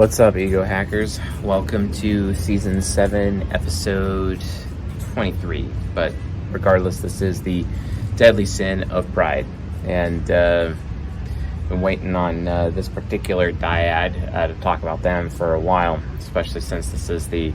What's up, ego hackers? Welcome to season 7, episode 23. But regardless, this is the deadly sin of pride. And been waiting on this particular dyad to talk about them for a while, especially since this is the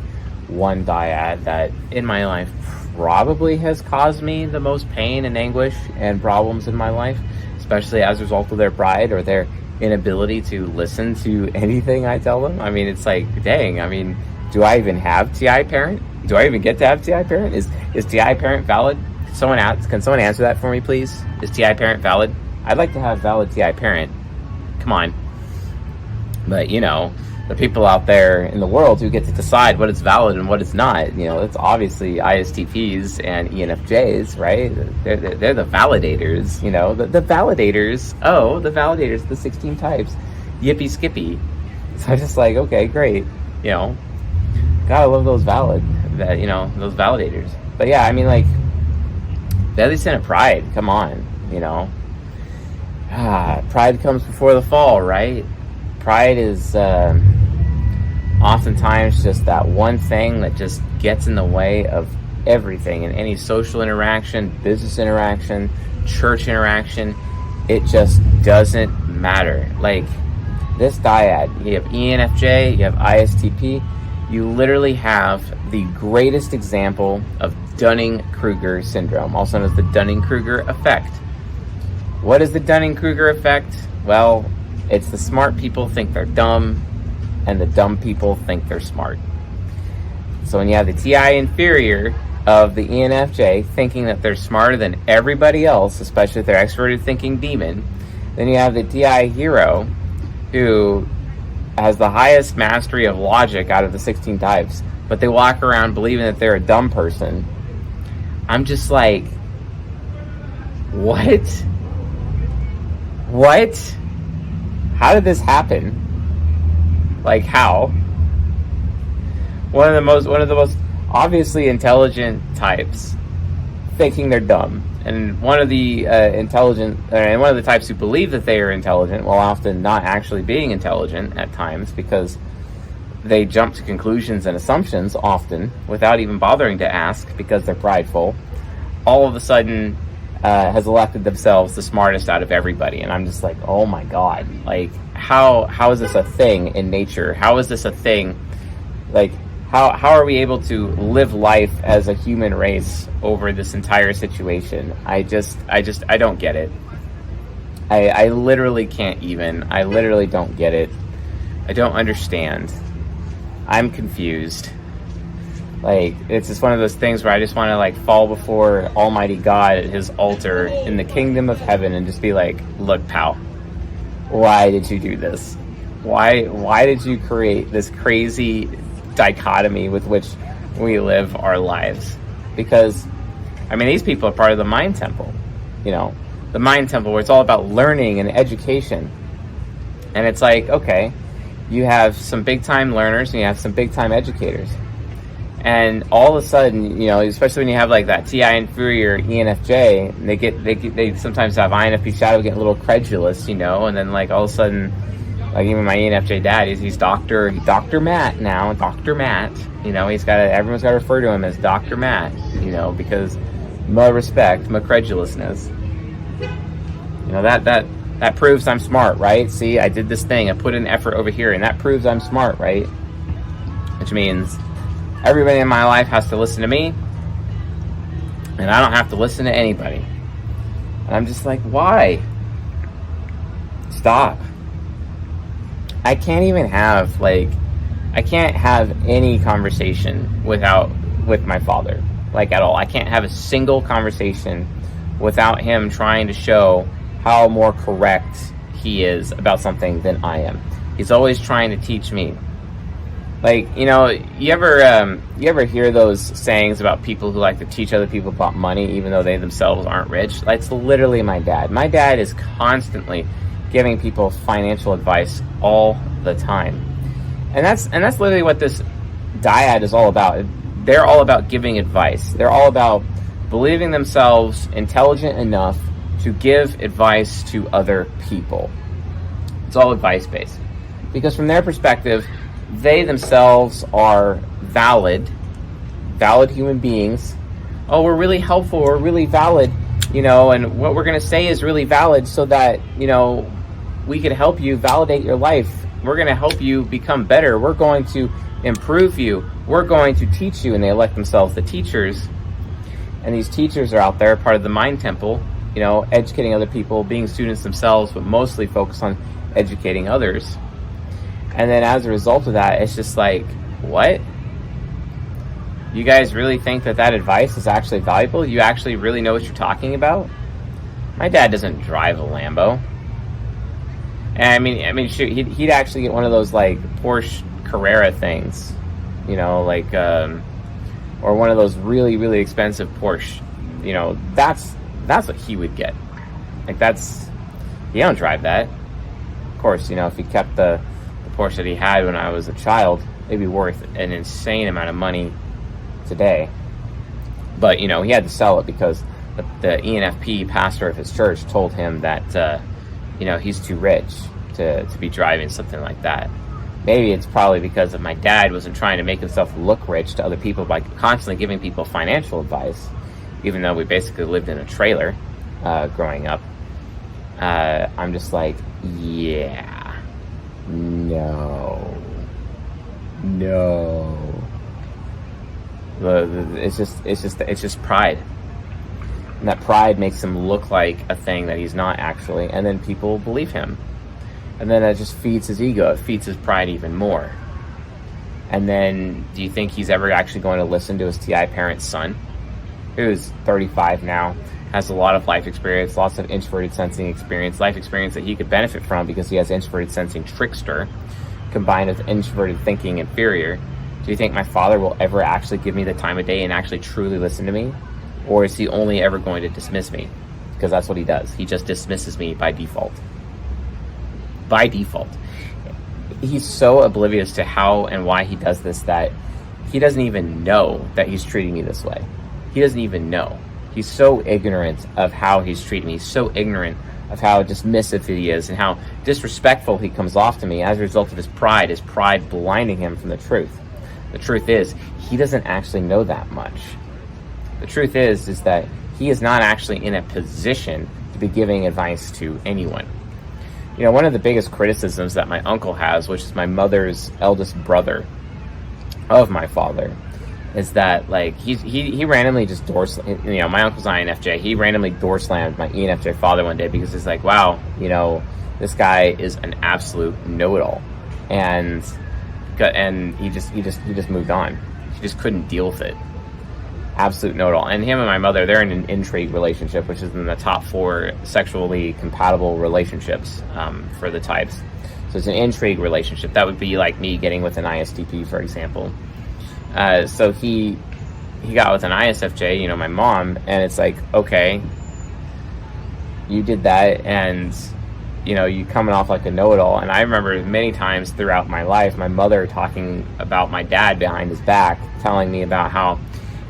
one dyad that in my life probably has caused me the most pain and anguish and problems in my life, especially as a result of their pride or their inability to listen to anything I tell them. I mean, it's like, dang, I mean, do I even have TI parent? Do I even get to have TI parent? Is TI parent valid? Can someone answer that for me, please? Is TI parent valid? I'd like to have valid TI parent. Come on. But, you know, the people out there in the world who get to decide what is valid and what is not, you know, it's obviously ISTPs and ENFJs, right? They're the validators, you know, the validators. Oh, the validators, the 16 types. Yippee skippy. So I'm just like, okay, great. You know, gotta love those those validators. But yeah, I mean, like, deadly sin of pride. Come on, you know. Pride comes before the fall, right? Pride is oftentimes just that one thing that just gets in the way of everything in any social interaction, business interaction, church interaction. It just doesn't matter. Like this dyad, you have ENFJ, you have ISTP, you literally have the greatest example of Dunning-Kruger syndrome, also known as the Dunning-Kruger effect. What is the Dunning-Kruger effect? Well, it's the smart people think they're dumb, and the dumb people think they're smart. So when you have the TI inferior of the ENFJ thinking that they're smarter than everybody else, especially if they're extroverted thinking demon, then you have the TI hero who has the highest mastery of logic out of the 16 types, but they walk around believing that they're a dumb person. I'm just like, what? What? How did this happen? Like how? One of the most obviously intelligent types thinking they're dumb, and one of the types who believe that they are intelligent while often not actually being intelligent at times because they jump to conclusions and assumptions often without even bothering to ask because they're prideful. All of a sudden has elected themselves the smartest out of everybody, and I'm just like, oh my god, like how is this a thing in nature? How is this a thing? Like how are we able to live life as a human race over this entire situation? I don't get it. I literally can't even. I literally don't get it. I don't understand. I'm confused. Like, it's just one of those things where I just want to, like, fall before Almighty God at his altar in the kingdom of heaven and just be like, look, pal, why did you do this? Why did you create this crazy dichotomy with which we live our lives? Because, I mean, these people are part of the mind temple, you know, the mind temple where it's all about learning and education. And it's like, okay, you have some big-time learners and you have some big-time educators. And all of a sudden, you know, especially when you have like that TI inferior ENFJ, they sometimes have INFP shadow get a little credulous, you know, and then like all of a sudden, like even my ENFJ dad, he's Dr. Matt now, Dr. Matt, you know, everyone's got to refer to him as Dr. Matt, you know, because my respect, my credulousness, you know, that proves I'm smart, right? See, I did this thing, I put in effort over here, and that proves I'm smart, right? Which means everybody in my life has to listen to me, and I don't have to listen to anybody. And I'm just like, why? Stop. I can't have any conversation with my father, like at all. I can't have a single conversation without him trying to show how more correct he is about something than I am. He's always trying to teach me. Like, you know, you ever hear those sayings about people who like to teach other people about money even though they themselves aren't rich? That's literally my dad. My dad is constantly giving people financial advice all the time. And that's literally what this dyad is all about. They're all about giving advice. They're all about believing themselves intelligent enough to give advice to other people. It's all advice based. Because from their perspective, they themselves are valid human beings. Oh, we're really helpful, we're really valid, and what we're going to say is really valid so that, we can help you validate your life. We're going to help you become better. We're going to improve you. We're going to teach you. And they elect themselves the teachers. And these teachers are out there, part of the mind temple, educating other people, being students themselves, but mostly focused on educating others. And then as a result of that, it's just like, what? You guys really think that advice is actually valuable? You actually really know what you're talking about? My dad doesn't drive a Lambo. And I mean, shoot, he'd actually get one of those like Porsche Carrera things, or one of those really, really expensive Porsche. That's what he would get. He don't drive that. Of course, if he kept the Porsche that he had when I was a child, it'd be worth an insane amount of money today. But he had to sell it because the Enfp pastor of his church told him that he's too rich to be driving something like that. Maybe it's probably because of my dad wasn't trying to make himself look rich to other people by constantly giving people financial advice, even though we basically lived in a trailer growing up. I'm just like, yeah, no. It's just pride. And that pride makes him look like a thing that he's not actually, and then people believe him. And then that just feeds his ego. It feeds his pride even more. And then, do you think he's ever actually going to listen to his TI parent's son, who's 35 now, has a lot of life experience, lots of introverted sensing experience, life experience that he could benefit from because he has introverted sensing trickster, combined with introverted thinking inferior? Do you think my father will ever actually give me the time of day and actually truly listen to me? Or is he only ever going to dismiss me? Because that's what he does. He just dismisses me by default. By default. He's so oblivious to how and why he does this that he doesn't even know that he's treating me this way. He doesn't even know. He's so ignorant of how he's treating me. He's so ignorant of how dismissive he is and how disrespectful he comes off to me as a result of his pride blinding him from the truth. The truth is, he doesn't actually know that much. The truth is that he is not actually in a position to be giving advice to anyone. One of the biggest criticisms that my uncle has, which is my mother's eldest brother of my father, is that he randomly just my uncle's INFJ. He randomly door slammed my ENFJ father one day because he's like, wow, this guy is an absolute know-it-all, and he just moved on. He just couldn't deal with it. Absolute know-it-all. And him and my mother, they're in an intrigue relationship, which is in the top 4 sexually compatible relationships for the types. So it's an intrigue relationship. That would be like me getting with an ISTP, for example. So he got with an ISFJ, my mom, and it's like, okay, you did that, and you coming off like a know-it-all. And I remember many times throughout my life, my mother talking about my dad behind his back, telling me about how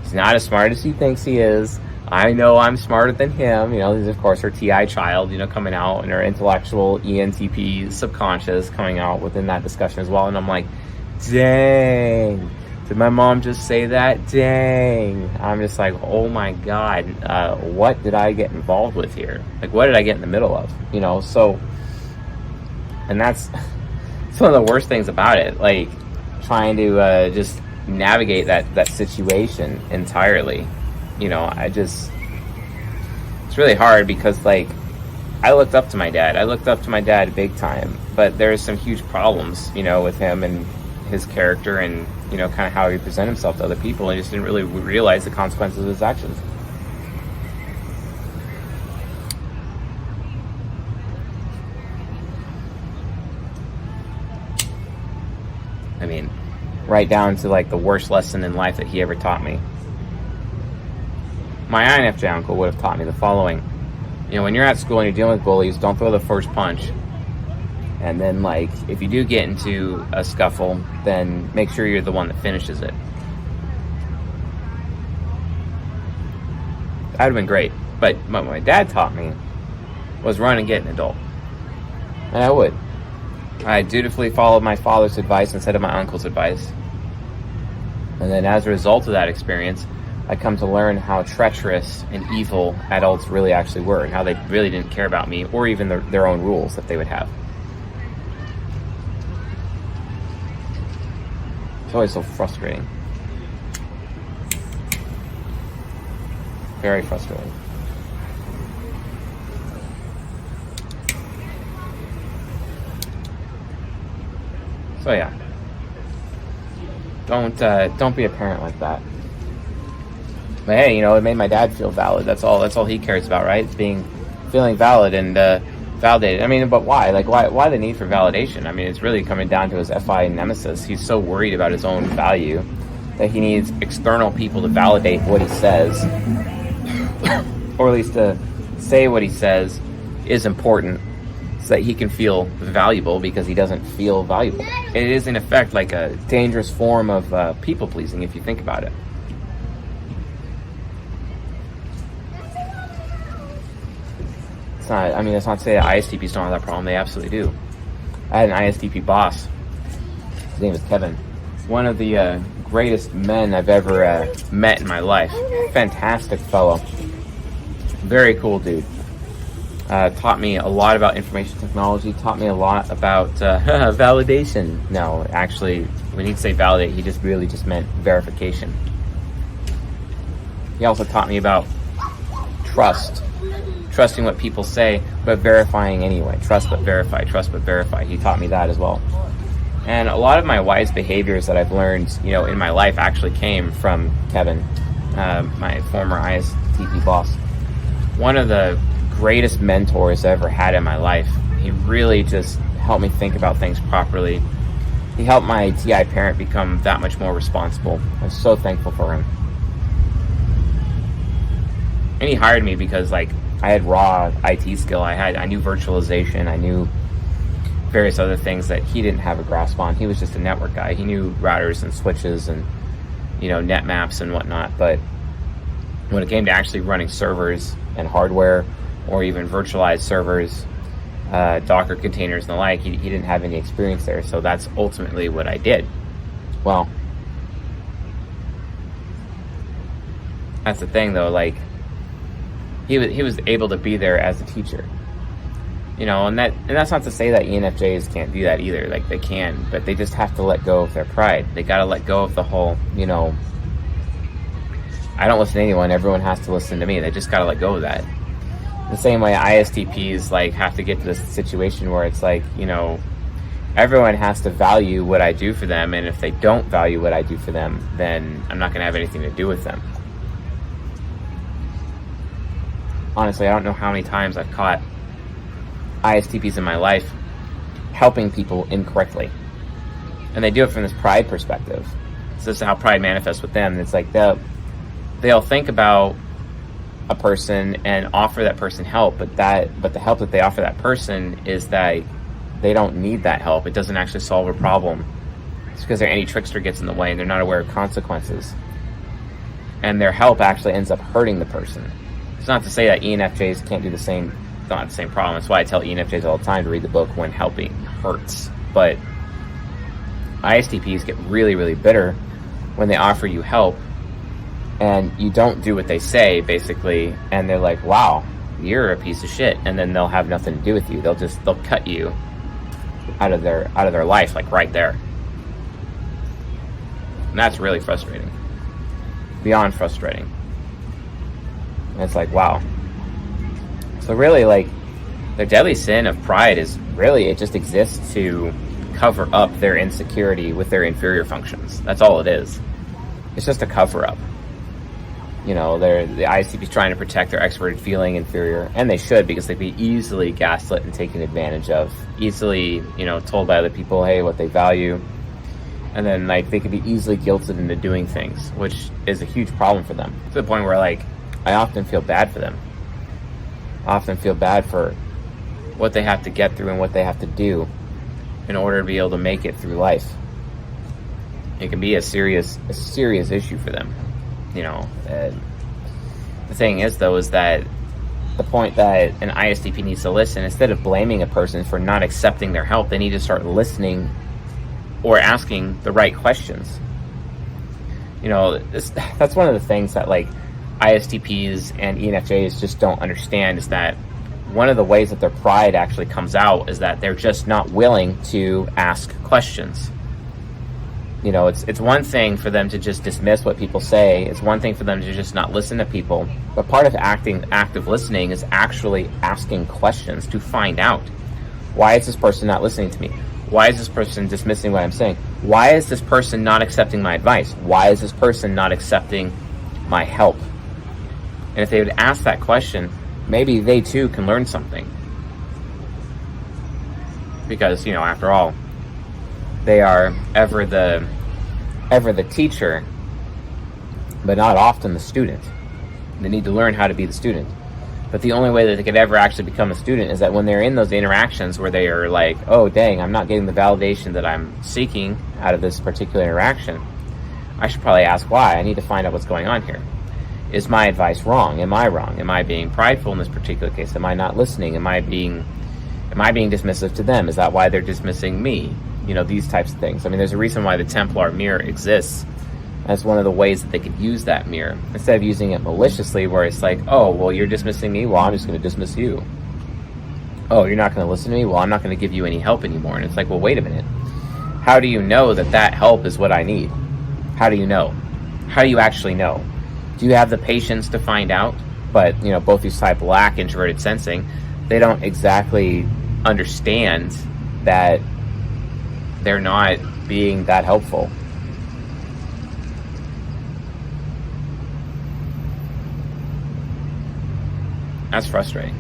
he's not as smart as he thinks he is. I know I'm smarter than him. This is, of course, her TI child, coming out, and her intellectual ENTP subconscious coming out within that discussion as well. And I'm like, dang, did my mom just say that? Dang. I'm just like, oh my God, what did I get involved with here? What did I get in the middle of? So, and that's one of the worst things about it. Trying to just navigate that situation entirely. It's really hard because I looked up to my dad. I looked up to my dad big time, but there's some huge problems, with him and his character and, kind of how he presented himself to other people. I just didn't really realize the consequences of his actions. I mean, right down to the worst lesson in life that he ever taught me. My INFJ uncle would have taught me the following. When you're at school and you're dealing with bullies, don't throw the first punch. And then, if you do get into a scuffle, then make sure you're the one that finishes it. That would have been great. But what my dad taught me was run and get an adult. And I would. I dutifully followed my father's advice instead of my uncle's advice. And then as a result of that experience, I come to learn how treacherous and evil adults really actually were, and how they really didn't care about me or even their own rules that they would have. It's always so frustrating. Very frustrating. So yeah, don't be a parent like that. But hey, it made my dad feel valid. That's all he cares about, right? It's feeling valid and validated. I mean, but why? Like, why the need for validation? I mean, it's really coming down to his FI nemesis. He's so worried about his own value that he needs external people to validate what he says, or at least to say what he says is important, so that he can feel valuable, because he doesn't feel valuable. It is, in effect, like a dangerous form of people-pleasing, if you think about it. That's not to say that ISTPs don't have that problem. They absolutely do. I had an ISTP boss. His name is Kevin. One of the greatest men I've ever met in my life. Fantastic fellow. Very cool dude. Taught me a lot about information technology. Taught me a lot about validation. No, actually, when he'd say validate, he just really meant verification. He also taught me about trust. Trusting what people say, but verifying anyway. Trust but verify, trust but verify. He taught me that as well. And a lot of my wise behaviors that I've learned, in my life actually came from Kevin, my former ISTP boss. One of the greatest mentors I ever had in my life. He really just helped me think about things properly. He helped my TI parent become that much more responsible. I'm so thankful for him. And he hired me because, I had raw IT skill. I knew virtualization. I knew various other things that he didn't have a grasp on. He was just a network guy. He knew routers and switches and, net maps and whatnot. But when it came to actually running servers and hardware, or even virtualized servers, Docker containers and the like, he didn't have any experience there. So that's ultimately what I did. Well, that's the thing though, he was able to be there as a teacher. And that's not to say that ENFJs can't do that either. They can, but they just have to let go of their pride. They gotta let go of the whole, I don't listen to anyone, everyone has to listen to me. They just gotta let go of that. The same way ISTPs have to get to this situation where it's everyone has to value what I do for them, and if they don't value what I do for them, then I'm not gonna have anything to do with them. Honestly, I don't know how many times I've caught ISTPs in my life helping people incorrectly. And they do it from this pride perspective. So this is how pride manifests with them. It's they'll think about a person and offer that person help, but the help that they offer that person is that they don't need that help. It doesn't actually solve a problem. It's because their anti-trickster gets in the way and they're not aware of consequences. And their help actually ends up hurting the person. It's not to say that ENFJs can't do the same, not the same problem. That's why I tell ENFJs all the time to read the book When Helping Hurts. But ISTPs get really, really bitter when they offer you help and you don't do what they say, basically, and they're like, wow, you're a piece of shit, and then they'll have nothing to do with you. They'll cut you out of their life, right there. And that's really frustrating. Beyond frustrating. And it's wow. So really, the deadly sin of pride is really, it just exists to cover up their insecurity with their inferior functions. That's all it is. It's just a cover-up. The ISTPs trying to protect their extroverted feeling inferior, and they should, because they'd be easily gaslit and taken advantage of. Easily, told by other people, hey, what they value. And then, they could be easily guilted into doing things, which is a huge problem for them. To the point where, I often feel bad for them. I often feel bad for what they have to get through and what they have to do in order to be able to make it through life. It can be a serious issue for them. The thing is, though, is that the point that an ISTP needs to listen. Instead of blaming a person for not accepting their help, they need to start listening or asking the right questions. That's one of the things that like ISTPs and ENFJs just don't understand, is that one of the ways that their pride actually comes out is that they're just not willing to ask questions. It's one thing for them to just dismiss what people say. It's one thing for them to just not listen to people. But part of active listening is actually asking questions to find out, why is this person not listening to me? Why is this person dismissing what I'm saying? Why is this person not accepting my advice? Why is this person not accepting my help? And if they would ask that question, maybe they too can learn something. Because, after all, they are ever the teacher, but not often the student. They need to learn how to be the student. But the only way that they could ever actually become a student is that when they're in those interactions where they are like, oh dang, I'm not getting the validation that I'm seeking out of this particular interaction, I should probably ask why. I need to find out what's going on here. Is my advice wrong? Am I wrong? Am I being prideful in this particular case? Am I not listening? Am I being dismissive to them? Is that why they're dismissing me? These types of things. I mean, there's a reason why the Templar mirror exists as one of the ways that they could use that mirror, instead of using it maliciously, where it's like, oh, well, you're dismissing me, well, I'm just going to dismiss you. Oh, you're not going to listen to me, well, I'm not going to give you any help anymore. And it's like, well, wait a minute. How do you know that help is what I need? How do you know? How do you actually know? Do you have the patience to find out? But, both these type lack introverted sensing. They don't exactly understand that they're not being that helpful. That's frustrating.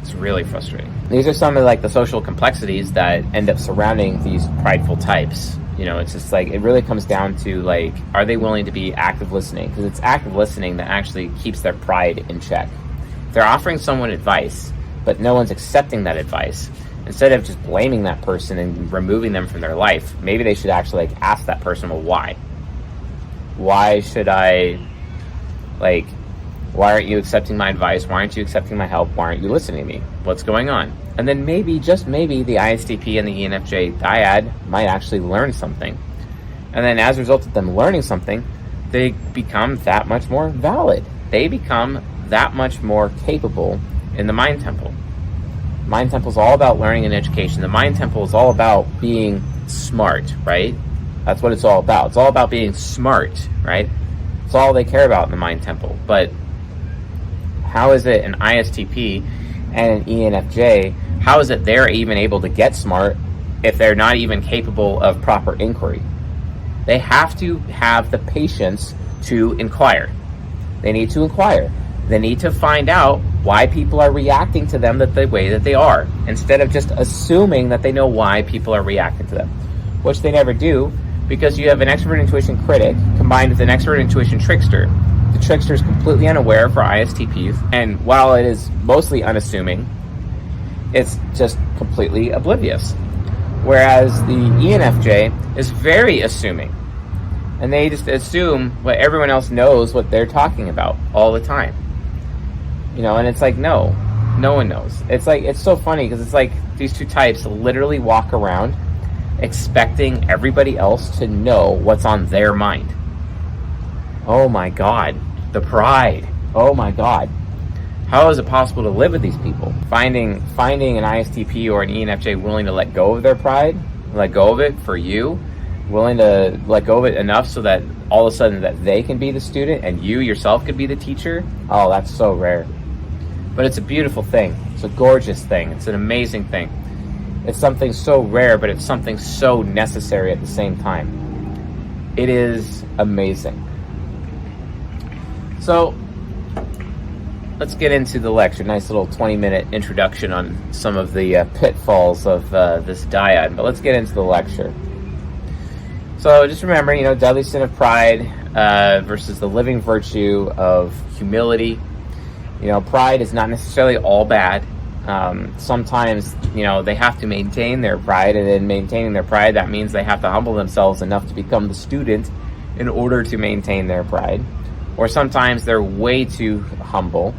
It's really frustrating. These are some of the social complexities that end up surrounding these prideful types. It's just it really comes down to are they willing to be active listening? Because it's active listening that actually keeps their pride in check. If they're offering someone advice, but no one's accepting that advice, instead of just blaming that person and removing them from their life, maybe they should actually ask that person, well, why? Why should I, why aren't you accepting my advice? Why aren't you accepting my help? Why aren't you listening to me? What's going on? And then maybe, just maybe, the ISTP and the ENFJ dyad might actually learn something. And then as a result of them learning something, they become that much more valid. They become that much more capable in the mind temple. Mind temple is all about learning and education. The mind temple is all about being smart, right? That's what it's all about. It's all about being smart, right? It's all they care about in the mind temple. But how is it an ISTP and an ENFJ, how is it they're even able to get smart if they're not even capable of proper inquiry? They have to have the patience to inquire. They need to inquire. They need to find out why people are reacting to them the way that they are, instead of just assuming that they know why people are reacting to them, which they never do, because you have an extrovert intuition critic combined with an extrovert intuition trickster. The trickster is completely unaware for ISTPs, and while it is mostly unassuming, it's just completely oblivious. Whereas the ENFJ is very assuming, and they just assume what everyone else knows what they're talking about all the time. And it's no one knows. It's so funny because it's these two types literally walk around expecting everybody else to know what's on their mind. Oh my God, the pride. Oh my God. How is it possible to live with these people? Finding an ISTP or an ENFJ willing to let go of their pride, let go of it for you, willing to let go of it enough so that all of a sudden that they can be the student and you yourself could be the teacher. Oh, that's so rare. But it's a beautiful thing. It's a gorgeous thing. It's an amazing thing. It's something so rare, but it's something so necessary at the same time. It is amazing. So let's get into the lecture. Nice little 20-minute introduction on some of the pitfalls of this dyad. But let's get into the lecture. So just remember, deadly sin of pride versus the living virtue of humility. Pride is not necessarily all bad. Sometimes, they have to maintain their pride, and in maintaining their pride, that means they have to humble themselves enough to become the student in order to maintain their pride. Or sometimes they're way too humble,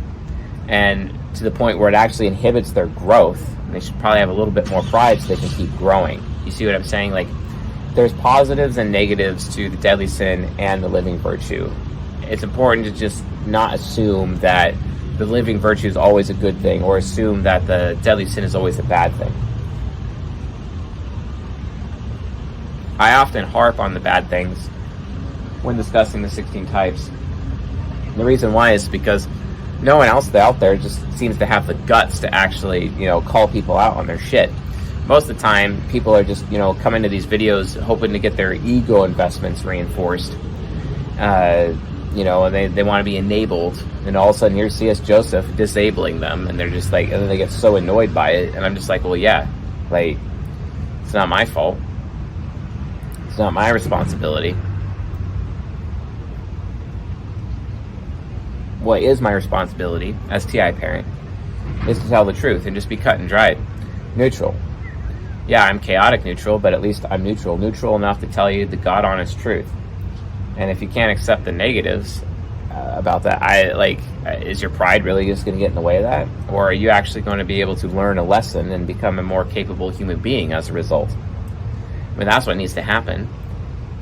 and to the point where it actually inhibits their growth. They should probably have a little bit more pride so they can keep growing. You see what I'm saying? Like, there's positives and negatives to the deadly sin and the living virtue. It's important to just not assume that the living virtue is always a good thing, or assume that the deadly sin is always a bad thing. I often harp on the bad things when discussing the 16 types. The reason why is because no one else out there just seems to have the guts to actually, call people out on their shit. Most of the time, people are just, coming to these videos hoping to get their ego investments reinforced. And they want to be enabled. And all of a sudden, here's C.S. Joseph disabling them. And they're just like, and then they get so annoyed by it. And I'm just like, well, yeah, like, it's not my fault. It's not my responsibility. What is my responsibility as TI parent is to tell the truth and just be cut and dried. Neutral. Yeah, I'm chaotic neutral, but at least I'm neutral. Neutral enough to tell you the God honest truth. And if you can't accept the negatives about that, is your pride really just going to get in the way of that? Or are you actually going to be able to learn a lesson and become a more capable human being as a result? I mean, that's what needs to happen.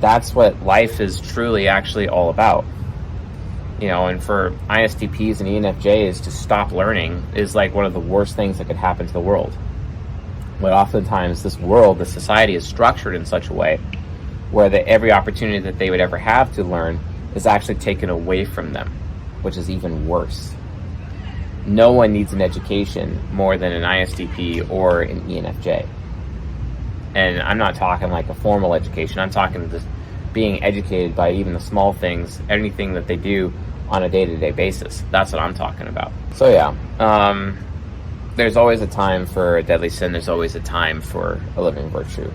That's what life is truly actually all about. And for ISTPs and ENFJs to stop learning is like one of the worst things that could happen to the world. But oftentimes this world, the society is structured in such a way where every opportunity that they would ever have to learn is actually taken away from them, which is even worse. No one needs an education more than an ISTP or an ENFJ. And I'm not talking like a formal education. I'm talking just being educated by even the small things, anything that they do on a day-to-day basis. That's what I'm talking about. So yeah, there's always a time for a deadly sin. There's always a time for a living virtue.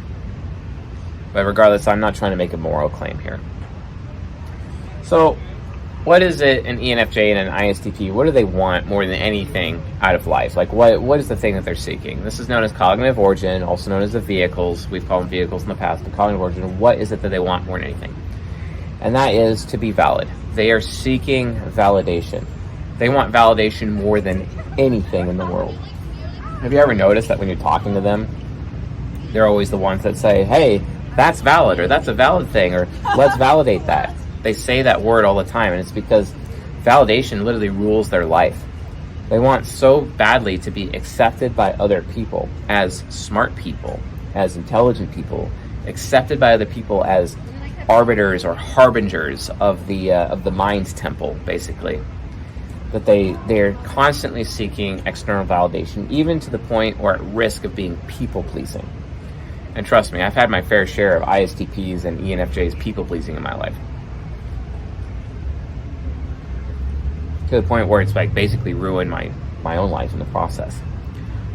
But regardless, I'm not trying to make a moral claim here. So what is it an ENFJ and an ISTP, what do they want more than anything out of life? Like, what is the thing that they're seeking? This is known as cognitive origin, also known as the vehicles. We've called them vehicles in the past, but cognitive origin, what is it that they want more than anything? And that is to be valid. They are seeking validation. They want validation more than anything in the world. Have you ever noticed that when you're talking to them, they're always the ones that say, hey, that's valid, or that's a valid thing, or let's validate that. They say that word all the time, and it's because validation literally rules their life. They want so badly to be accepted by other people as smart people, as intelligent people, accepted by other people as arbiters or harbingers of the mind temple, basically. That they're constantly seeking external validation, even to the point where at risk of being people-pleasing. And trust me, I've had my fair share of ISTPs and ENFJs people-pleasing in my life. To the point where it's like basically ruined my own life in the process.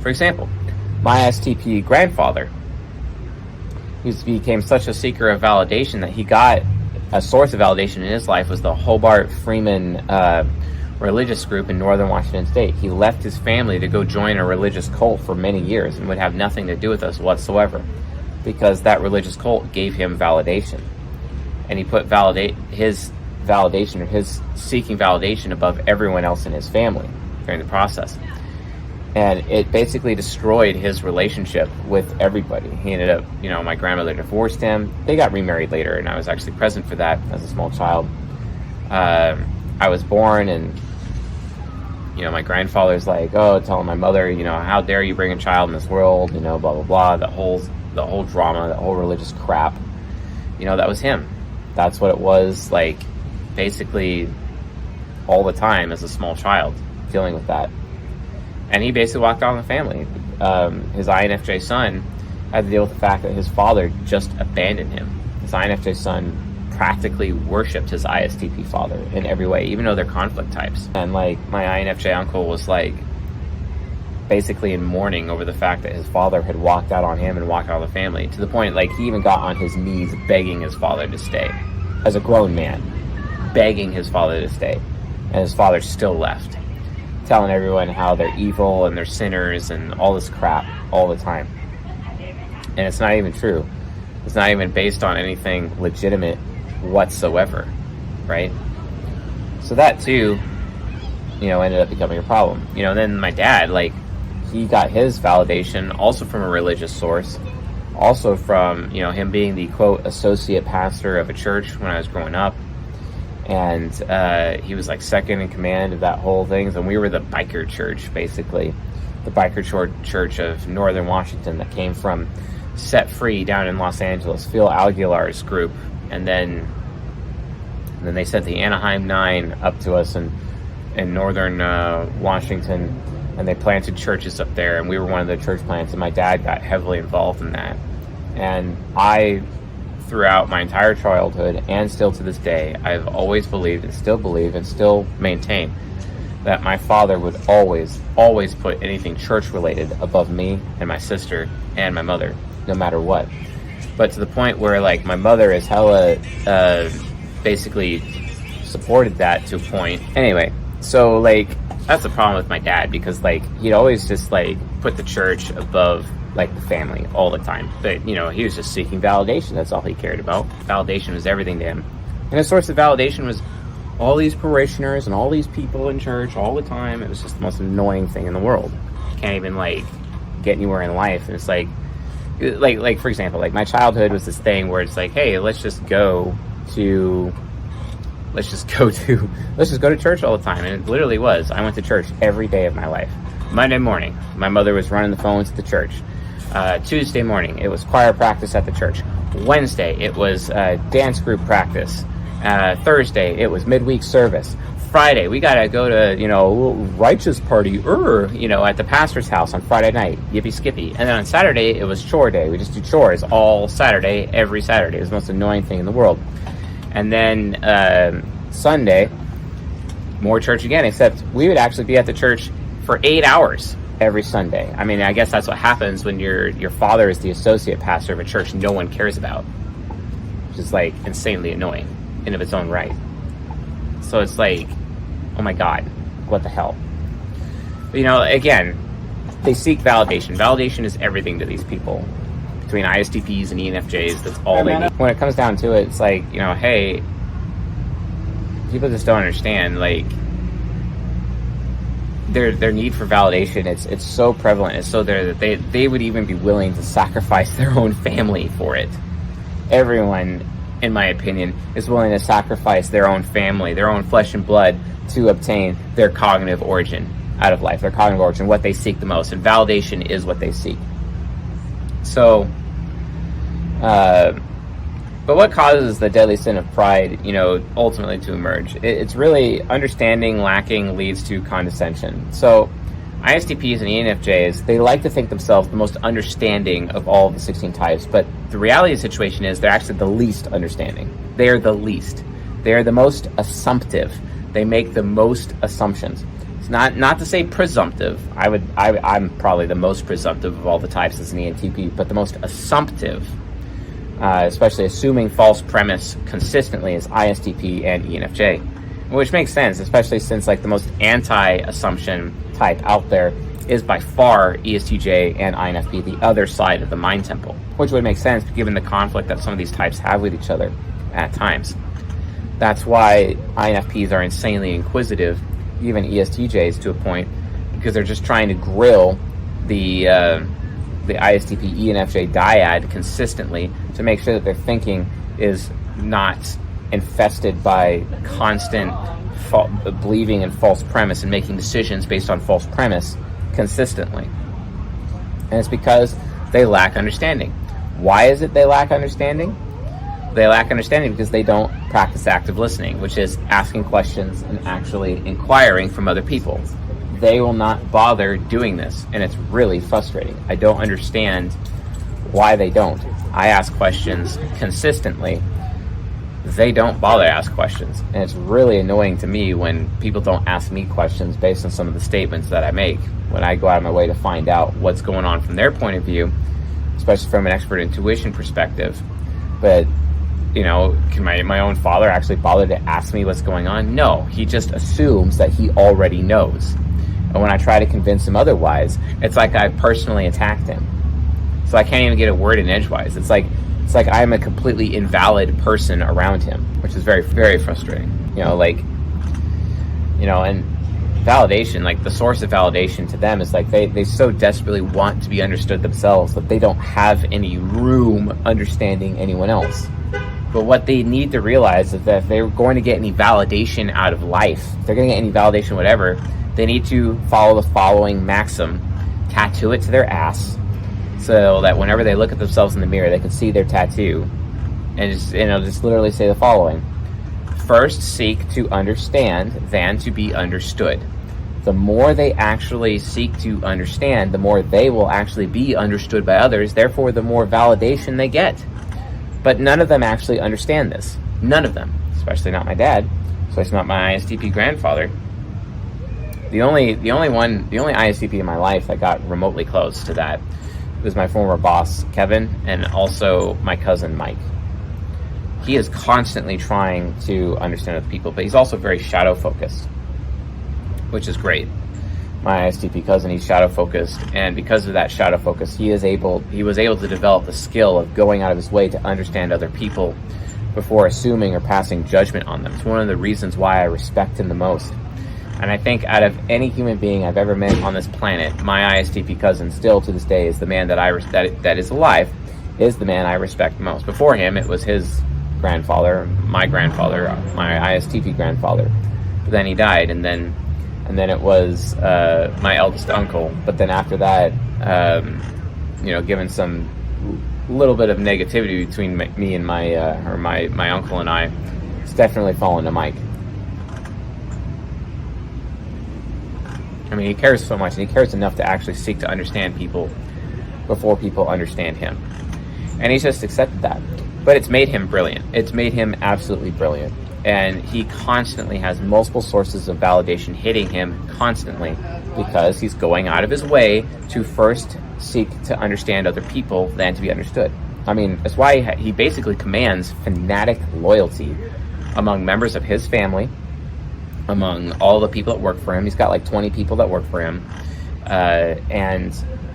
For example, my ISTP grandfather, he became such a seeker of validation that he got a source of validation in his life was the Hobart Freeman religious group in northern Washington State. He left his family to go join a religious cult for many years and would have nothing to do with us whatsoever, because that religious cult gave him validation. And he put his validation, or his seeking validation, above everyone else in his family during the process. And it basically destroyed his relationship with everybody. He ended up, my grandmother divorced him. They got remarried later, and I was actually present for that as a small child. I was born, and my grandfather's like, telling my mother, how dare you bring a child in this world, blah blah blah, the whole drama, the whole religious crap. That was him. That's what it was like, basically all the time as a small child, dealing with that. And he basically walked out on the family. His INFJ son had to deal with the fact that his father just abandoned him. His INFJ son practically worshipped his ISTP father in every way, even though they're conflict types. And like, my INFJ uncle was like basically in mourning over the fact that his father had walked out on him and walked out of the family, to the point like he even got on his knees begging his father to stay. As a grown man, begging his father to stay. And his father still left, telling everyone how they're evil and they're sinners and all this crap all the time. And it's not even true. It's not even based on anything legitimate whatsoever, right? So that too ended up becoming a problem. And then my dad, like, he got his validation also from a religious source, also from, him being the, quote, associate pastor of a church when I was growing up. And he was, like, second in command of that whole thing. And we were the biker church, basically. The biker church of Northern Washington that came from Set Free down in Los Angeles, Phil Aguilar's group. And then they sent the Anaheim 9 up to us in Northern Washington. And they planted churches up there, and we were one of the church plants, and my dad got heavily involved in that. And I, throughout my entire childhood, and still to this day, I've always believed and still maintain that my father would always put anything church-related above me and my sister and my mother, no matter what. But to the point where, like, my mother is hella, basically supported that to a point. Anyway, so, like, that's the problem with my dad, because, like, he'd always just, like, put the church above, like, the family all the time. But, he was just seeking validation. That's all he cared about. Validation was everything to him. And the source of validation was all these parishioners and all these people in church all the time. It was just the most annoying thing in the world. You can't even, like, get anywhere in life. And it's like, for example, like, my childhood was this thing where it's like, hey, let's just go to church all the time. And it literally was. I went to church every day of my life. Monday morning, my mother was running the phones at the church. Tuesday morning, it was choir practice at the church. Wednesday, it was dance group practice. Thursday, it was midweek service. Friday, we gotta go to, righteous party, at the pastor's house on Friday night. Yippee skippy. And then on Saturday, it was chore day. We just do chores all Saturday, every Saturday. It was the most annoying thing in the world. And then Sunday, more church again, except we would actually be at the church for 8 hours every Sunday. I mean, I guess that's what happens when your father is the associate pastor of a church no one cares about, which is, like, insanely annoying in of its own right. So it's like, oh my God, what the hell? But, again, they seek validation. Validation is everything to these people. Between ISTPs and ENFJs, that's all they need. When it comes down to it, it's like, hey, people just don't understand, like, their need for validation. It's so prevalent. It's so there that they would even be willing to sacrifice their own family for it. Everyone, in my opinion, is willing to sacrifice their own family, their own flesh and blood, to obtain their cognitive origin out of life, their cognitive origin, what they seek the most. And validation is what they seek. So, but what causes the deadly sin of pride, ultimately to emerge? It's really understanding lacking leads to condescension. So, ISTPs and ENFJs, they like to think themselves the most understanding of all of the 16 types, but the reality of the situation is they're actually the least understanding. They are the least. They are the most assumptive. They make the most assumptions. It's not to say presumptive. I'm probably the most presumptive of all the types as an ENTP, but the most assumptive, especially assuming false premise consistently, is ISTP and ENFJ, which makes sense, especially since, like, the most anti-assumption type out there is by far ESTJ and INFP, the other side of the mind temple, which would make sense given the conflict that some of these types have with each other at times. That's why INFPs are insanely inquisitive, even ESTJs to a point, because they're just trying to grill the ISTP ENFJ dyad consistently to make sure that their thinking is not infested by constant believing in false premise and making decisions based on false premise consistently. And it's because they lack understanding. Why is it they lack understanding? They lack understanding because they don't practice active listening, which is asking questions and actually inquiring from other people. They will not bother doing this, and it's really frustrating. I don't understand why they don't. I ask questions consistently. They don't bother to ask questions, and it's really annoying to me when people don't ask me questions based on some of the statements that I make when I go out of my way to find out what's going on from their point of view, especially from an expert intuition perspective. But can my own father actually bother to ask me what's going on? No, he just assumes that he already knows. And when I try to convince him otherwise, it's like I've personally attacked him. So I can't even get a word in edgewise. It's like I'm a completely invalid person around him, which is very, very frustrating. And validation, like the source of validation to them is like they so desperately want to be understood themselves that they don't have any room understanding anyone else. But what they need to realize is that if they're going to get any validation out of life, if they're going to get any validation, whatever, they need to follow the following maxim, tattoo it to their ass, so that whenever they look at themselves in the mirror, they can see their tattoo, and just literally say the following: first seek to understand than to be understood. The more they actually seek to understand, the more they will actually be understood by others, therefore the more validation they get. But none of them actually understand this. None of them, especially not my dad, especially not my ISTP grandfather. The only ISTP in my life that got remotely close to that was my former boss, Kevin, and also my cousin, Mike. He is constantly trying to understand other people, but he's also very shadow focused, which is great. My ISTP cousin, he's shadow focused, and because of that shadow focus, he was able to develop the skill of going out of his way to understand other people before assuming or passing judgment on them. It's one of the reasons why I respect him the most. And I think out of any human being I've ever met on this planet, my ISTP cousin still to this day is the man that is alive, is the man I respect most. Before him, it was his grandfather, my ISTP grandfather. But then he died, and then it was my eldest uncle. But then after that, given some little bit of negativity between me and my uncle and I, it's definitely fallen to Mike. I mean, he cares so much, and he cares enough to actually seek to understand people before people understand him. And he's just accepted that. But it's made him brilliant. It's made him absolutely brilliant. And he constantly has multiple sources of validation hitting him constantly because he's going out of his way to first seek to understand other people than to be understood. I mean, that's why he basically commands fanatic loyalty among members of his family, among all the people that work for him. He's got like 20 people that work for him. And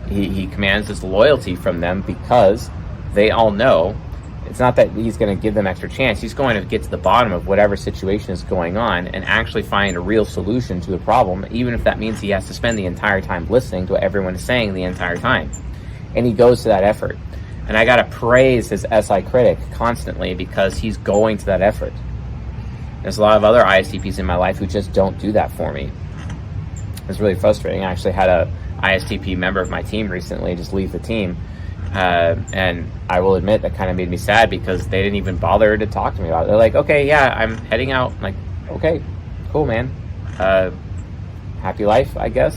he commands this loyalty from them because they all know it's not that he's going to give them extra chance. He's going to get to the bottom of whatever situation is going on and actually find a real solution to the problem, even if that means he has to spend the entire time listening to what everyone is saying the entire time. And he goes to that effort. And I got to praise his SI critic constantly because he's going to that effort. There's a lot of other ISTPs in my life who just don't do that for me. It's really frustrating. I actually had a ISTP member of my team recently just leave the team. And I will admit that kind of made me sad because they didn't even bother to talk to me about it. They're like, okay, yeah, I'm heading out. I'm like, okay, cool, man. Happy life, I guess.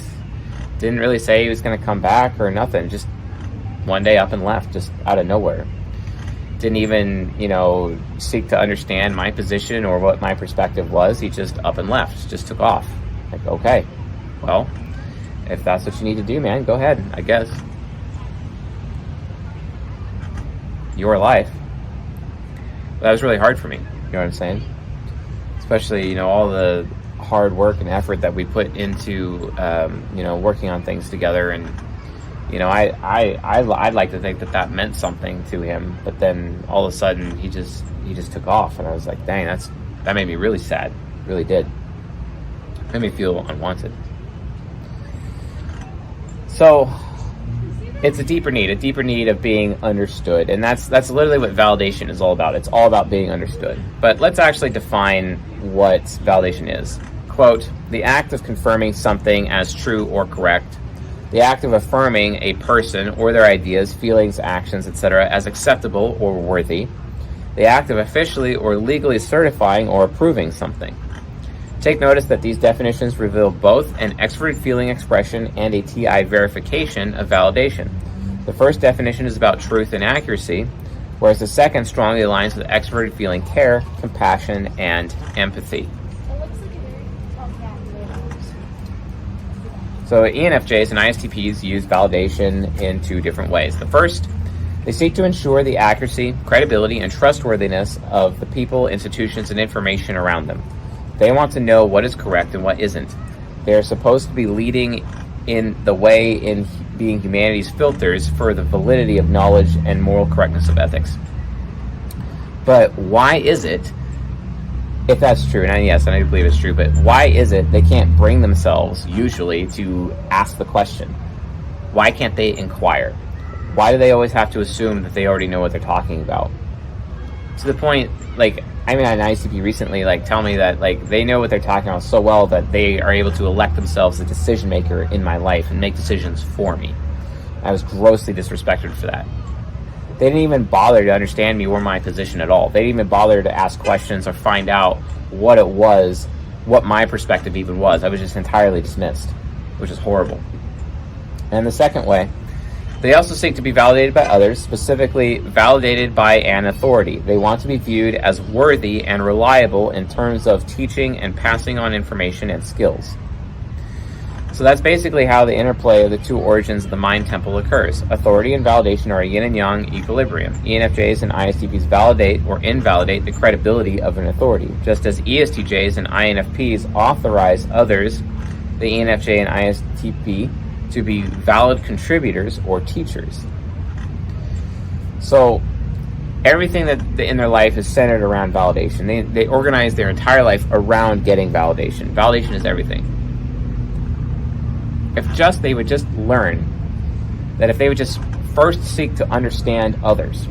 Didn't really say he was going to come back or nothing. Just one day up and left, just out of nowhere. Didn't even, seek to understand my position or what my perspective was. He just up and left, just took off. Like, okay, well, if that's what you need to do, man, go ahead, I guess. Your life. But that was really hard for me. You know what I'm saying? Especially, all the hard work and effort that we put into, working on things together. And, I'd like to think that meant something to him. But then all of a sudden, he just took off, and I was like, dang, that made me really sad. It really did. It made me feel unwanted. So it's a deeper need of being understood. And that's literally what validation is all about. It's all about being understood. But let's actually define what validation is. Quote, the act of confirming something as true or correct, the act of affirming a person or their ideas, feelings, actions, etc. as acceptable or worthy, the act of officially or legally certifying or approving something. Take notice that these definitions reveal both an extroverted feeling expression and a TI verification of validation. The first definition is about truth and accuracy, whereas the second strongly aligns with extroverted feeling care, compassion, and empathy. So ENFJs and ISTPs use validation in two different ways. The first, they seek to ensure the accuracy, credibility, and trustworthiness of the people, institutions, and information around them. They want to know what is correct and what isn't. They are supposed to be leading in the way in being humanity's filters for the validity of knowledge and moral correctness of ethics. But why is it if that's true, and yes, I do believe it's true, but why is it they can't bring themselves usually to ask the question? Why can't they inquire? Why do they always have to assume that they already know what they're talking about? To the point, like, I mean, I had an ISTP recently, like, tell me that, like, they know what they're talking about so well that they are able to elect themselves a decision maker in my life and make decisions for me. I was grossly disrespected for that. They didn't even bother to understand me or my position at all. They didn't even bother to ask questions or find out what it was, what my perspective even was. I was just entirely dismissed, which is horrible. And the second way, they also seek to be validated by others, specifically validated by an authority. They want to be viewed as worthy and reliable in terms of teaching and passing on information and skills. So that's basically how the interplay of the two origins of the mind temple occurs. Authority and validation are a yin and yang equilibrium. ENFJs and ISTPs validate or invalidate the credibility of an authority, just as ESTJs and INFPs authorize others, the ENFJ and ISTP, to be valid contributors or teachers. So everything that in their life is centered around validation. They organize their entire life around getting validation. Validation is everything. If just they would just learn that if they would just first seek to understand others,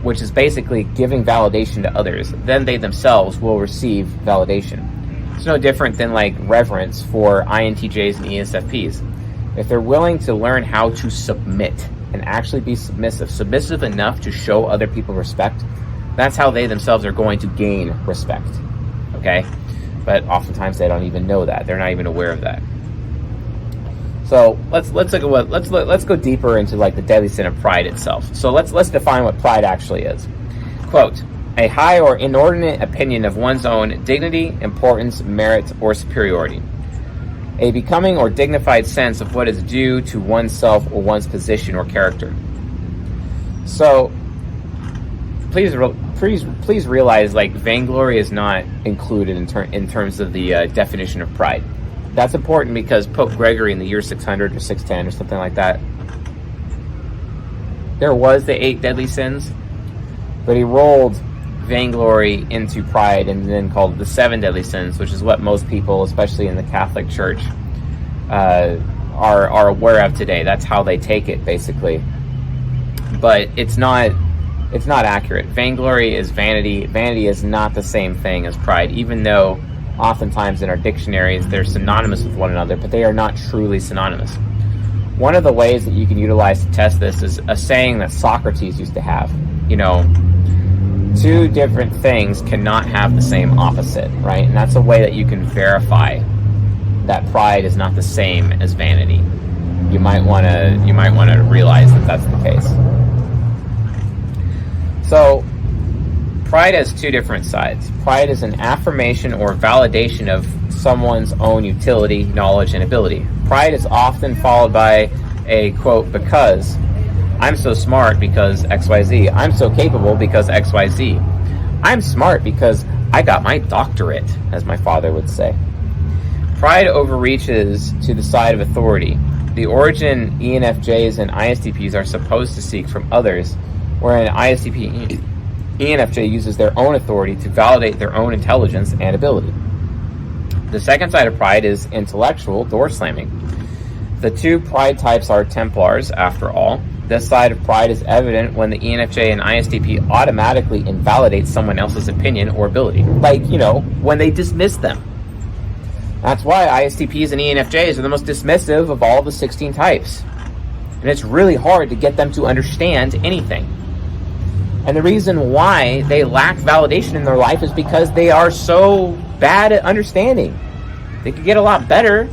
which is basically giving validation to others, then they themselves will receive validation. It's no different than like reverence for INTJs and ESFPs. If they're willing to learn how to submit and actually be submissive enough to show other people respect, that's how they themselves are going to gain respect. Okay? But oftentimes they don't even know that. They're not even aware of that. So let's look at let's go deeper into like the deadly sin of pride itself. So let's define what pride actually is. Quote, a high or inordinate opinion of one's own dignity, importance, merit, or superiority. A becoming or dignified sense of what is due to oneself or one's position or character. So please realize, like, vainglory is not included in terms of the definition of pride. That's important because Pope Gregory in the year 600 or 610 or something like that, there was the 8 deadly sins, but he rolled vainglory into pride and then called it the 7 deadly sins, which is what most people, especially in the Catholic Church, are aware of today. That's how they take it, basically. But it's not accurate. Vainglory is vanity. Vanity is not the same thing as pride, even though oftentimes in our dictionaries they're synonymous with one another, but they are not truly synonymous. One of the ways that you can utilize to test this is a saying that Socrates used to have. You know, 2 different things cannot have the same opposite, right? And that's a way that you can verify that pride is not the same as vanity. You might want to realize that that's the case. So pride has 2 different sides. Pride is an affirmation or validation of someone's own utility, knowledge, and ability. Pride is often followed by a quote, because I'm so smart because XYZ. I'm so capable because XYZ. I'm smart because I got my doctorate, as my father would say. Pride overreaches to the side of authority. The origin ENFJs and ISTPs are supposed to seek from others, wherein ISTP ENFJ uses their own authority to validate their own intelligence and ability. The second side of pride is intellectual door slamming. The 2 pride types are Templars, after all. This side of pride is evident when the ENFJ and ISTP automatically invalidate someone else's opinion or ability. Like, you know, when they dismiss them. That's why ISTPs and ENFJs are the most dismissive of all the 16 types. And it's really hard to get them to understand anything. And the reason why they lack validation in their life is because they are so bad at understanding. They could get a lot better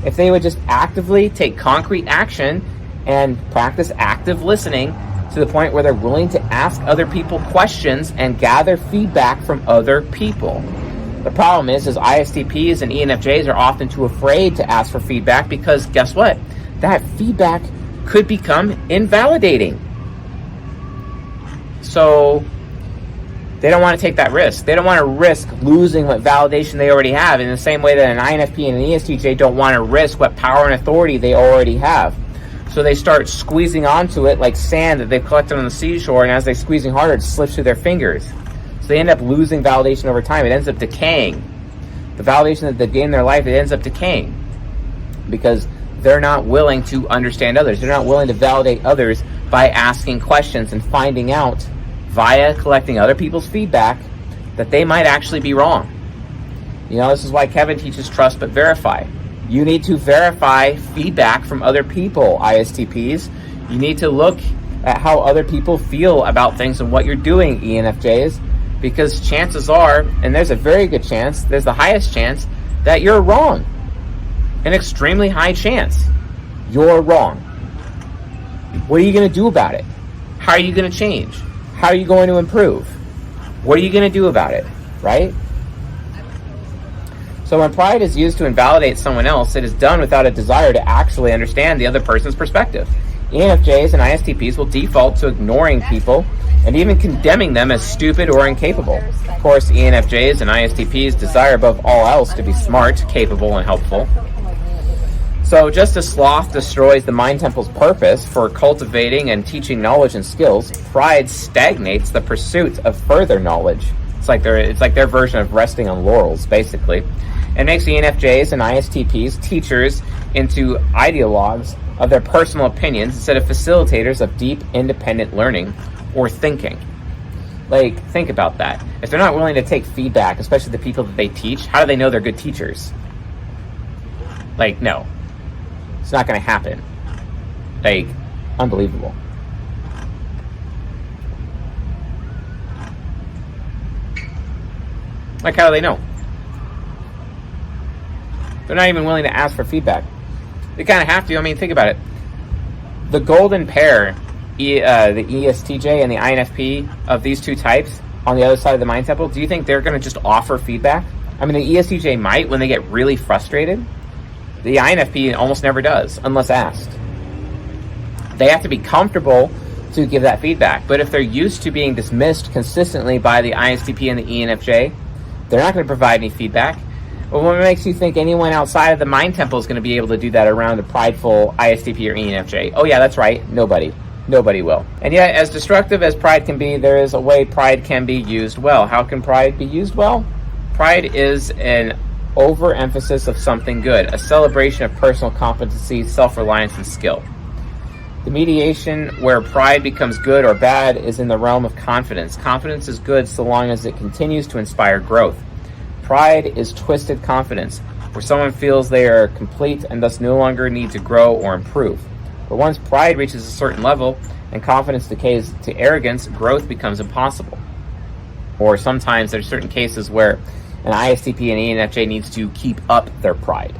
if they would just actively take concrete action and practice active listening to the point where they're willing to ask other people questions and gather feedback from other people. The problem is ISTPs and ENFJs are often too afraid to ask for feedback because guess what? That feedback could become invalidating. So they don't want to take that risk. They don't want to risk losing what validation they already have, in the same way that an INFP and an ESTJ don't want to risk what power and authority they already have. So they start squeezing onto it like sand that they've collected on the seashore, and as they're squeezing harder, it slips through their fingers. So they end up losing validation over time. It ends up decaying. The validation that they gain in their life, it ends up decaying because they're not willing to understand others. They're not willing to validate others by asking questions and finding out via collecting other people's feedback that they might actually be wrong. This is why Kevin teaches trust but verify. You need to verify feedback from other people, ISTPs. You need to look at how other people feel about things and what you're doing, ENFJs, because chances are, and there's a very good chance, there's the highest chance, that you're wrong. An extremely high chance you're wrong. What are you going to do about it? How are you going to change? How are you going to improve? What are you going to do about it, right? So when pride is used to invalidate someone else, it is done without a desire to actually understand the other person's perspective. ENFJs and ISTPs will default to ignoring people and even condemning them as stupid or incapable. Of course, ENFJs and ISTPs desire above all else to be smart, capable, and helpful. So just as sloth destroys the mind temple's purpose for cultivating and teaching knowledge and skills, pride stagnates the pursuit of further knowledge. It's like their version of resting on laurels, basically. It makes ENFJs and ISTPs teachers into ideologues of their personal opinions instead of facilitators of deep, independent learning or thinking. Think about that. If they're not willing to take feedback, especially the people that they teach, how do they know they're good teachers? No. It's not going to happen. Unbelievable. How do they know? They're not even willing to ask for feedback. They kind of have to. Think about it. The golden pair, the ESTJ and the INFP of these two types on the other side of the mind temple, do you think they're going to just offer feedback? The ESTJ might when they get really frustrated. The INFP almost never does, unless asked. They have to be comfortable to give that feedback. But if they're used to being dismissed consistently by the ISTP and the ENFJ, they're not going to provide any feedback. But what makes you think anyone outside of the mind temple is going to be able to do that around a prideful ISTP or ENFJ? Oh yeah, that's right. Nobody will. And yet, as destructive as pride can be, there is a way pride can be used well. How can pride be used well? Pride is an overemphasis of something good, a celebration of personal competency, self-reliance, and skill. The mediation where pride becomes good or bad is in the realm of confidence. Confidence is good so long as it continues to inspire growth. Pride is twisted confidence, where someone feels they are complete and thus no longer need to grow or improve. But once pride reaches a certain level and confidence decays to arrogance, growth becomes impossible. Or sometimes there's certain cases where an ISTP and ENFJ needs to keep up their pride.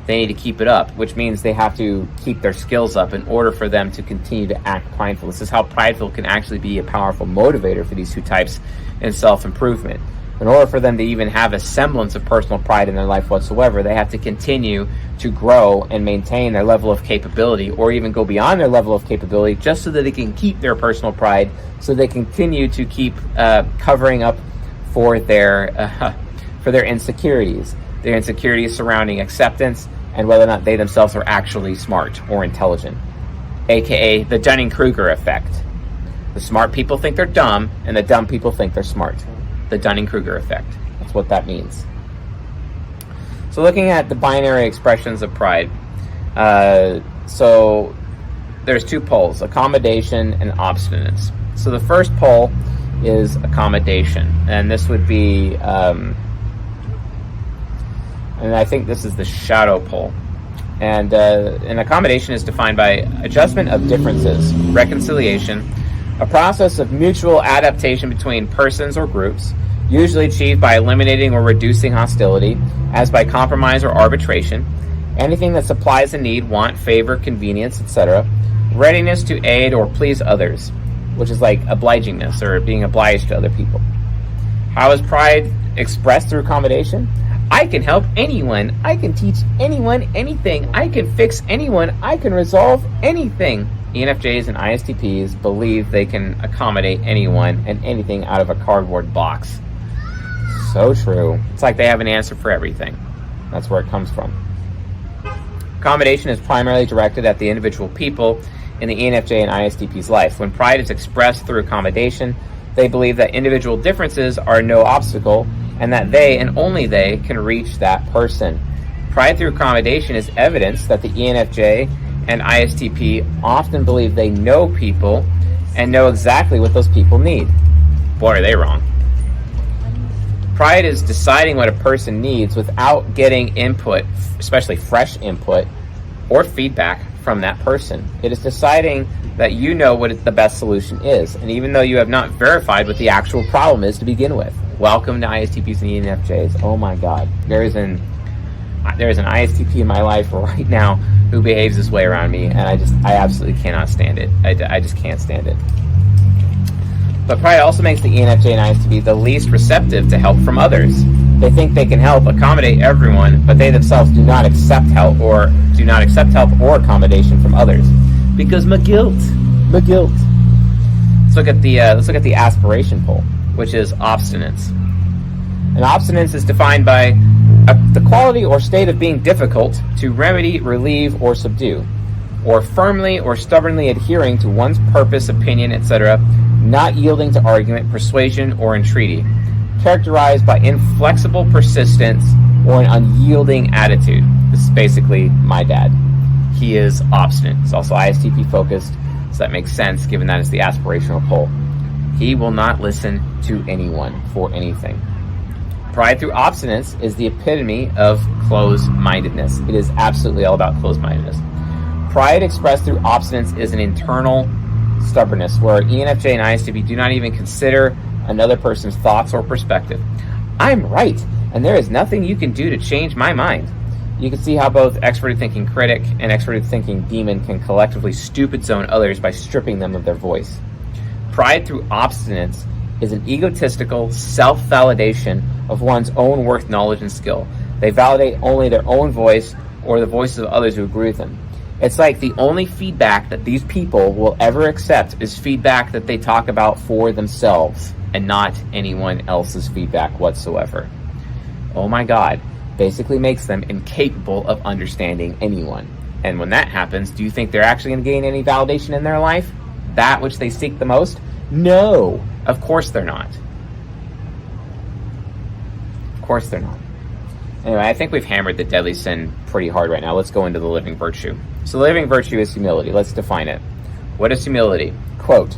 They need to keep it up, which means they have to keep their skills up in order for them to continue to act prideful. This is how prideful can actually be a powerful motivator for these two types in self-improvement. In order for them to even have a semblance of personal pride in their life whatsoever, they have to continue to grow and maintain their level of capability, or even go beyond their level of capability, just so that they can keep their personal pride, so they continue to keep covering up for their insecurities surrounding acceptance and whether or not they themselves are actually smart or intelligent, aka the Dunning-Kruger effect. The smart people think they're dumb, and the dumb people think they're smart. The Dunning-Kruger effect. That's what that means. So looking at the binary expressions of pride, so there's two poles, accommodation and obstinance. So the first pole is accommodation, and this would be, and I think this is the shadow pole. And an accommodation is defined by adjustment of differences, reconciliation, a process of mutual adaptation between persons or groups, usually achieved by eliminating or reducing hostility, as by compromise or arbitration, anything that supplies a need, want, favor, convenience, etc., readiness to aid or please others, which is like obligingness or being obliged to other people. How is pride expressed through accommodation? I can help anyone. I can teach anyone anything. I can fix anyone. I can resolve anything. ENFJs and ISTPs believe they can accommodate anyone and anything out of a cardboard box. So true. It's like they have an answer for everything. That's where it comes from. Accommodation is primarily directed at the individual people in the ENFJ and ISTP's life. When pride is expressed through accommodation, They believe that individual differences are no obstacle and that they and only they can reach that person. Pride through accommodation is evidence that the ENFJ and ISTP often believe they know people and know exactly what those people need. Boy, are they wrong. Pride is deciding what a person needs without getting input, especially fresh input or feedback from that person. It is deciding that you know what the best solution is, and even though you have not verified what the actual problem is to begin with. Welcome to ISTPs and ENFJs. Oh my God, there is an ISTP in my life right now who behaves this way around me, and I absolutely cannot stand it. I just can't stand it. But pride also makes the ENFJ and ISTP the least receptive to help from others. They think they can help accommodate everyone, but they themselves do not accept help or accommodation from others because my guilt. Let's look at the aspiration pole, which is obstinance. And obstinance is defined by the quality or state of being difficult to remedy, relieve, or subdue, or firmly or stubbornly adhering to one's purpose, opinion, etc., not yielding to argument, persuasion, or entreaty, characterized by inflexible persistence or an unyielding attitude. This is basically my dad. He is obstinate. He's also ISTP focused, so that makes sense given that it's the aspirational pole. He will not listen to anyone for anything. Pride through obstinance is the epitome of closed-mindedness. It is absolutely all about closed-mindedness. Pride expressed through obstinance is an internal stubbornness where ENFJ and ISTP do not even consider another person's thoughts or perspective. I'm right, and there is nothing you can do to change my mind. You can see how both extroverted thinking critic and extroverted thinking demon can collectively stupid zone others by stripping them of their voice. Pride through obstinance is an egotistical self-validation of one's own worth, knowledge, and skill. They validate only their own voice or the voices of others who agree with them. It's like the only feedback that these people will ever accept is feedback that they talk about for themselves and not anyone else's feedback whatsoever. Oh my God, basically makes them incapable of understanding anyone. And when that happens, do you think they're actually going to gain any validation in their life? That which they seek the most? No, of course they're not. Of course they're not. Anyway, I think we've hammered the deadly sin pretty hard right now. Let's go into the living virtue. So the living virtue is humility. Let's define it. What is humility? Quote,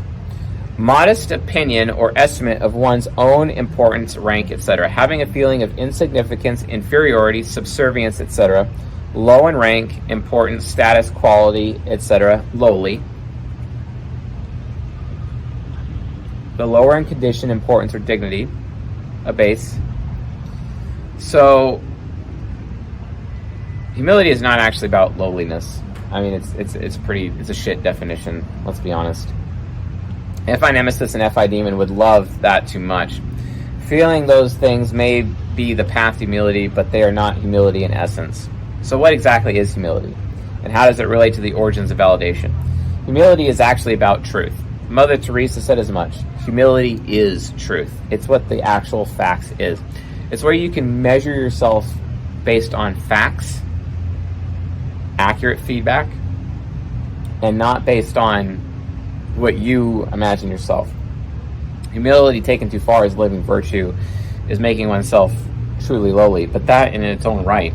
modest opinion or estimate of one's own importance, rank, etc. Having a feeling of insignificance, inferiority, subservience, etc. Low in rank, importance, status, quality, etc. Lowly. The lower in condition, importance, or dignity. Abase. So humility is not actually about lowliness. I mean, it's a shit definition, let's be honest. FI Nemesis and FI Demon would love that too much. Feeling those things may be the path to humility, but they are not humility in essence. So what exactly is humility? And how does it relate to the origins of validation? Humility is actually about truth. Mother Teresa said as much. Humility is truth. It's what the actual facts is. It's where you can measure yourself based on facts, accurate feedback, and not based on what you imagine yourself. Humility taken too far as living virtue is making oneself truly lowly, but that in its own right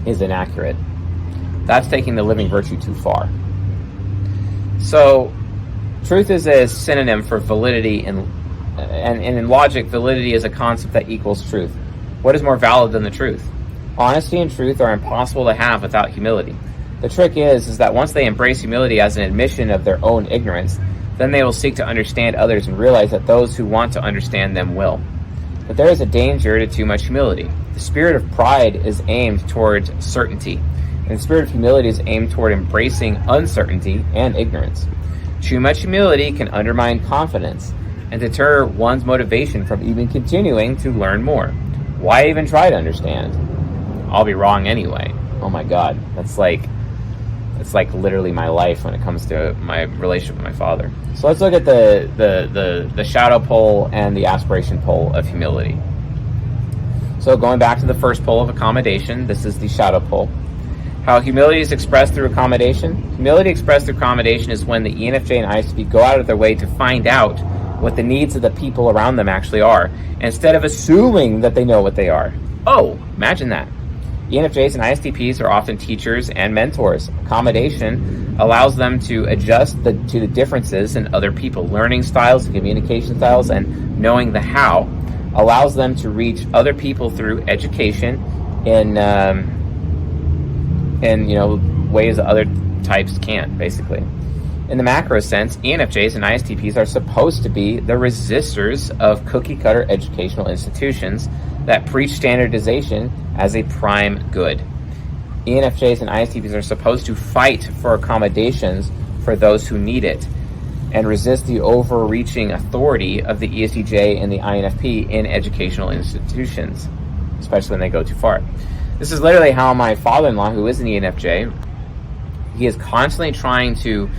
is inaccurate. That's taking the living virtue too far. So truth is a synonym for validity, and in logic, validity is a concept that equals truth. What is more valid than the truth? Honesty and truth are impossible to have without humility. The trick is that once they embrace humility as an admission of their own ignorance, then they will seek to understand others and realize that those who want to understand them will. But there is a danger to too much humility. The spirit of pride is aimed towards certainty, and the spirit of humility is aimed toward embracing uncertainty and ignorance. Too much humility can undermine confidence and deter one's motivation from even continuing to learn more. Why even try to understand? I'll be wrong anyway. Oh my God, it's like literally my life when it comes to my relationship with my father. So let's look at the shadow pole and the aspiration pole of humility. So going back to the first pole of accommodation, this is the shadow pole. How humility is expressed through accommodation. Humility expressed through accommodation is when the ENFJ and ISTP go out of their way to find out what the needs of the people around them actually are, instead of assuming that they know what they are. Oh, imagine that. ENFJs and ISTPs are often teachers and mentors. Accommodation allows them to adjust to the differences in other people. Learning styles and communication styles and knowing the how allows them to reach other people through education in ways that other types can't, basically. In the macro sense, ENFJs and ISTPs are supposed to be the resistors of cookie-cutter educational institutions that preach standardization as a prime good. ENFJs and ISTPs are supposed to fight for accommodations for those who need it and resist the overreaching authority of the ESTJ and the INFP in educational institutions, especially when they go too far. This is literally how my father-in-law, who is an ENFJ, he is constantly trying to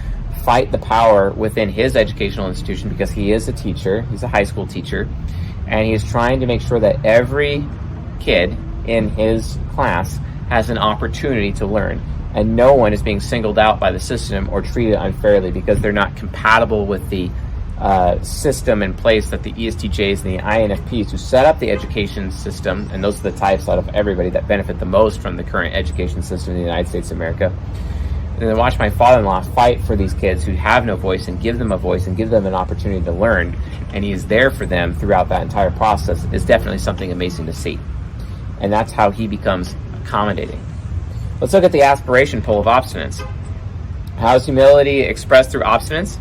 fight the power within his educational institution because he is a teacher, he's a high school teacher, and he's trying to make sure that every kid in his class has an opportunity to learn, and no one is being singled out by the system or treated unfairly because they're not compatible with the system in place that the ESTJs and the INFPs who set up the education system, and those are the types out of everybody that benefit the most from the current education system in the United States of America. And then watch my father-in-law fight for these kids who have no voice and give them a voice and give them an opportunity to learn, and he is there for them throughout that entire process is definitely something amazing to see. And that's how he becomes accommodating. Let's look at the aspiration pole of obstinance. How is humility expressed through obstinance?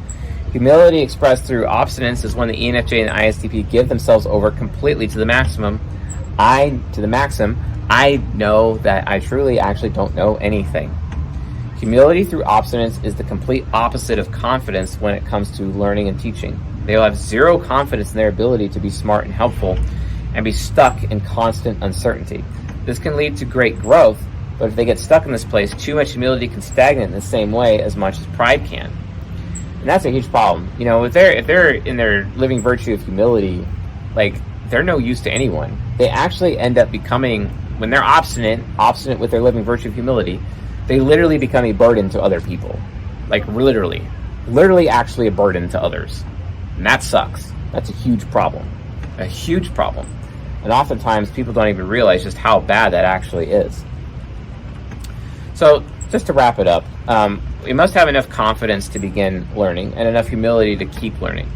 Humility expressed through obstinance is when the ENFJ and the ISTP give themselves over completely to the maxim. I know that I truly actually don't know anything. Humility through obstinance is the complete opposite of confidence when it comes to learning and teaching. They will have zero confidence in their ability to be smart and helpful and be stuck in constant uncertainty. This can lead to great growth, but if they get stuck in this place, too much humility can stagnate in the same way as much as pride can. And that's a huge problem. You know, if they're in their living virtue of humility, like, they're no use to anyone. They actually end up becoming, when they're obstinate with their living virtue of humility, they literally become a burden to other people. Like, literally actually a burden to others. And that sucks. That's a huge problem. A huge problem. And oftentimes people don't even realize just how bad that actually is. So, just to wrap it up, we must have enough confidence to begin learning and enough humility to keep learning.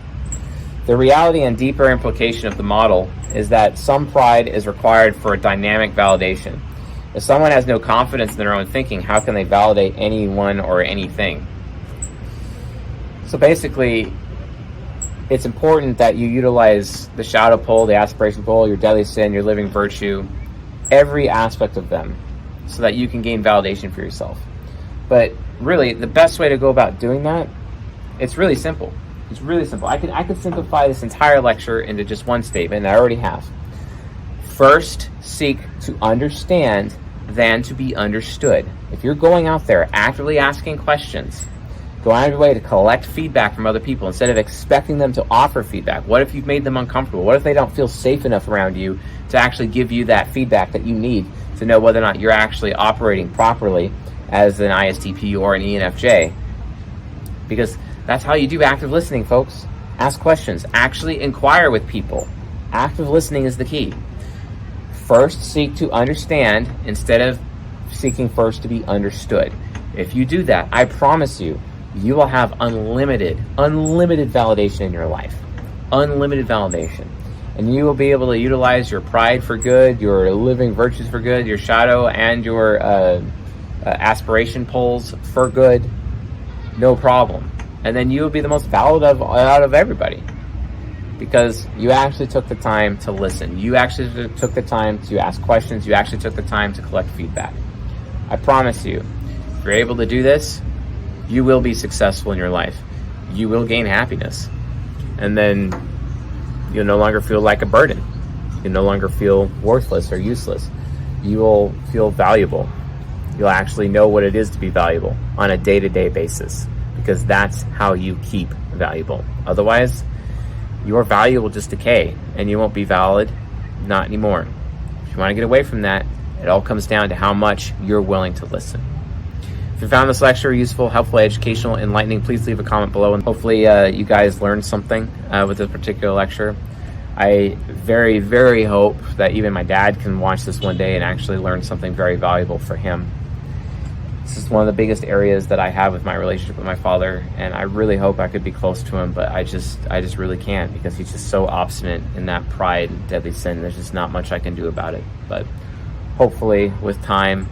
The reality and deeper implication of the model is that some pride is required for a dynamic validation. If someone has no confidence in their own thinking, how can they validate anyone or anything? So basically, it's important that you utilize the shadow pole, the aspiration pole, your deadly sin, your living virtue, every aspect of them, so that you can gain validation for yourself. But really, the best way to go about doing that, it's really simple. It's really simple. I could simplify this entire lecture into just one statement, and I already have. First, seek to understand than to be understood. If you're going out there actively asking questions, go out of your way to collect feedback from other people instead of expecting them to offer feedback. What if you've made them uncomfortable? What if they don't feel safe enough around you to actually give you that feedback that you need to know whether or not you're actually operating properly as an ISTP or an ENFJ? Because that's how you do active listening, folks. Ask questions. Actually inquire with people. Active listening is the key. First, seek to understand instead of seeking first to be understood. If you do that, I promise you, you will have unlimited validation in your life. Unlimited validation. And you will be able to utilize your pride for good, your living virtues for good, your shadow and your aspiration poles for good. No problem. And then you will be the most valid out of everybody. Because you actually took the time to listen. You actually took the time to ask questions. You actually took the time to collect feedback. I promise you, if you're able to do this, you will be successful in your life. You will gain happiness. And then you'll no longer feel like a burden. You'll no longer feel worthless or useless. You will feel valuable. You'll actually know what it is to be valuable on a day-to-day basis. Because that's how you keep valuable. Otherwise, your value will just decay and you won't be valid, not anymore. If you want to get away from that, it all comes down to how much you're willing to listen. If you found this lecture useful, helpful, educational, enlightening, please leave a comment below, and hopefully you guys learned something with this particular lecture. I very, very hope that even my dad can watch this one day and actually learn something very valuable for him. This is one of the biggest areas that I have with my relationship with my father, and I really hope I could be close to him, but I just really can't, because he's just so obstinate in that pride and deadly sin. There's just not much I can do about it. But hopefully with time,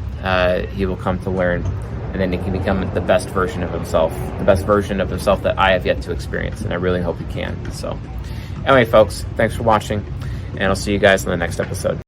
he will come to learn, and then he can become the best version of himself that I have yet to experience, and I really hope he can. So anyway, folks, thanks for watching, and I'll see you guys in the next episode.